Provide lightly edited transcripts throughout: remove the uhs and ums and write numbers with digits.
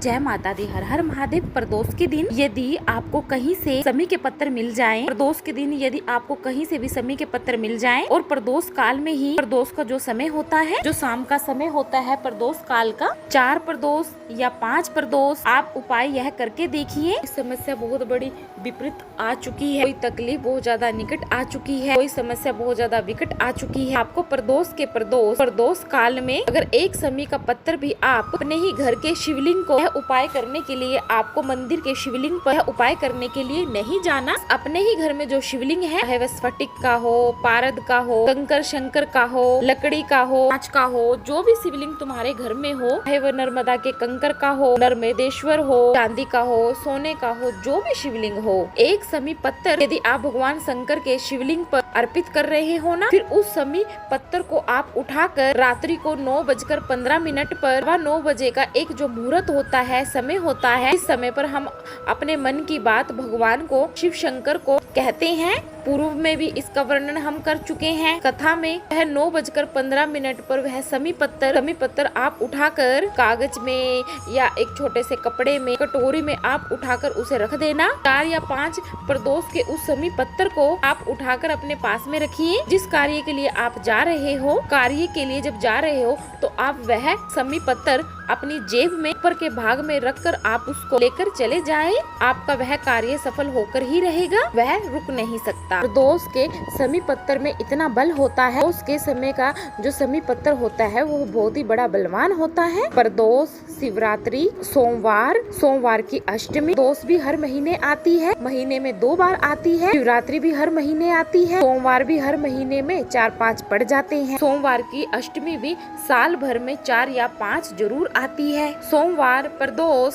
जय माता दी। हर हर महादेव। प्रदोष के दिन यदि आपको कहीं से समी के पत्थर मिल जाएं, प्रदोष के दिन यदि आपको कहीं से भी समी के पत्थर मिल जाएं और प्रदोष काल में ही प्रदोष का जो समय होता है, जो शाम का समय होता है प्रदोष काल का, 4 प्रदोष या 5 प्रदोष, आप उपाय यह करके देखिए। समस्या बहुत बड़ी विपरीत आ चुकी है, कोई तकलीफ बहुत ज्यादा निकट आ चुकी है, कोई समस्या बहुत ज्यादा विकट आ चुकी है। आपको प्रदोष काल में अगर एक समी का पत्थर भी आप अपने ही घर के शिवलिंग को उपाय करने के लिए, आपको मंदिर के शिवलिंग पर उपाय करने के लिए नहीं जाना। अपने ही घर में जो शिवलिंग है, चाहे वह स्फटिक का हो, पारद का हो, कंकर शंकर का हो, लकड़ी का हो, कांच का हो, जो भी शिवलिंग तुम्हारे घर में हो, चाहे वह नर्मदा के कंकर का हो, नर्मदेश्वर हो, चांदी का हो, सोने का हो, जो भी शिवलिंग हो, एक समी पत्थर यदि आप भगवान शंकर के शिवलिंग पर अर्पित कर रहे हो ना, फिर उस समी पत्थर को आप उठाकर रात्रि को 9:15 पर 9 बजे का एक जो मुहूर्त होता है, समय होता है, इस समय पर हम अपने मन की बात भगवान को, शिव शंकर को कहते हैं। पूर्व में भी इसका वर्णन हम कर चुके हैं कथा में। वह 9:15 पर वह समी पत्थर आप उठाकर कागज में या एक छोटे से कपड़े में, कटोरी में आप उठाकर उसे रख देना। 4 या 5 प्रदोष के उस समी पत्थर को आप उठाकर अपने पास में रखिए। जिस कार्य के लिए आप जा रहे हो, कार्य के लिए जब जा रहे हो तो आप वह समी पत्थर अपनी जेब में ऊपर के भाग में रखकर आप उसको लेकर चले जाएं। आपका वह कार्य सफल होकर ही रहेगा, वह रुक नहीं सकता। प्रदोष के समी पत्थर में इतना बल होता है, उसके समय का जो समी पत्थर होता है वो बहुत ही बड़ा बलवान होता है। प्रदोष, शिवरात्रि, सोमवार की अष्टमी, प्रदोष भी हर महीने आती है, महीने में 2 बार आती है। शिवरात्रि भी हर महीने आती है, सोमवार भी हर महीने में 4-5 पड़ जाते हैं। सोमवार की अष्टमी भी साल भर में 4 या 5 जरूर आती है। सोमवार, प्रदोष,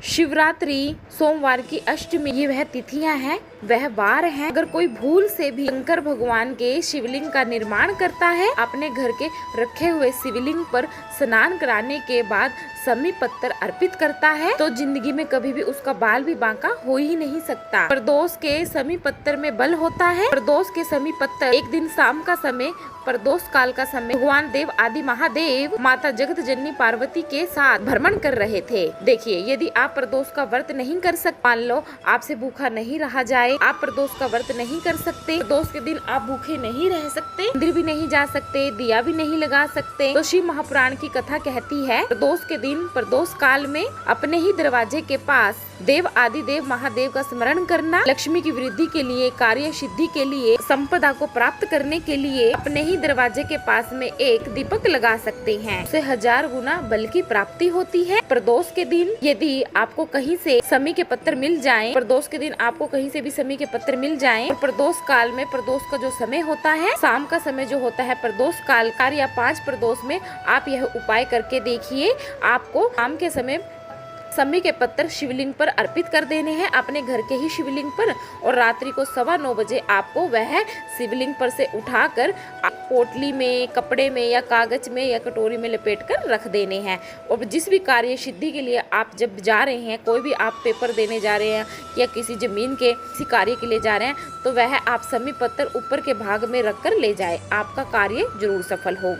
शिवरात्रि, सोमवार की अष्टमी, ये वह तिथियां हैं, वह वार हैं। अगर कोई भूल से भी शंकर भगवान के शिवलिंग का निर्माण करता है, अपने घर के रखे हुए शिवलिंग पर स्नान कराने के बाद समी पत्थर अर्पित करता है, तो जिंदगी में कभी भी उसका बाल भी बांका हो ही नहीं सकता। प्रदोष के समी पत्थर में बल होता है। प्रदोष के समी पत्थर एक दिन शाम का समय, प्रदोष काल का समय, भगवान देव आदि महादेव माता जगत जननी पार्वती के साथ भ्रमण कर रहे थे। देखिए, यदि आप प्रदोष का व्रत नहीं कर सकते, मान लो आपसे भूखा नहीं रहा जाए, आप प्रदोष का व्रत नहीं कर सकते, प्रदोष के दिन आप भूखे नहीं रह सकते, मंदिर भी नहीं जा सकते, दिया भी नहीं लगा सकते, तो शिव महापुराण की कथा कहती है प्रदोष के दिन, प्रदोष काल में अपने ही दरवाजे के पास देव आदि देव महादेव का स्मरण करना, लक्ष्मी की वृद्धि के लिए, कार्य सिद्धि के लिए, संपदा को प्राप्त करने के लिए अपने ही दरवाजे के पास में एक दीपक लगा सकते हैं, उससे 1000 गुना बल की प्राप्ति होती है। प्रदोष के दिन यदि आपको कहीं से समी के पत्थर मिल जाएं, प्रदोष के दिन आपको कहीं से भी समी के पत्थर मिल जाएं, और प्रदोष काल में प्रदोष का जो समय होता है, शाम का समय जो होता है प्रदोष काल का, या 5 प्रदोष में आप यह उपाय करके देखिए। आपको शाम के समय समी के पत्थर शिवलिंग पर अर्पित कर देने हैं, अपने घर के ही शिवलिंग पर, और रात्रि को 9:15 बजे आपको वह शिवलिंग पर से उठाकर पोटली में, कपड़े में या कागज में या कटोरी में लपेट कर रख देने हैं। और जिस भी कार्य सिद्धि के लिए आप जब जा रहे हैं, कोई भी आप पेपर देने जा रहे हैं या किसी जमीन के किसी कार्य के लिए जा रहे हैं, तो वह आप समी पत्थर ऊपर के भाग में रख कर ले जाए, आपका कार्य जरूर सफल होगा।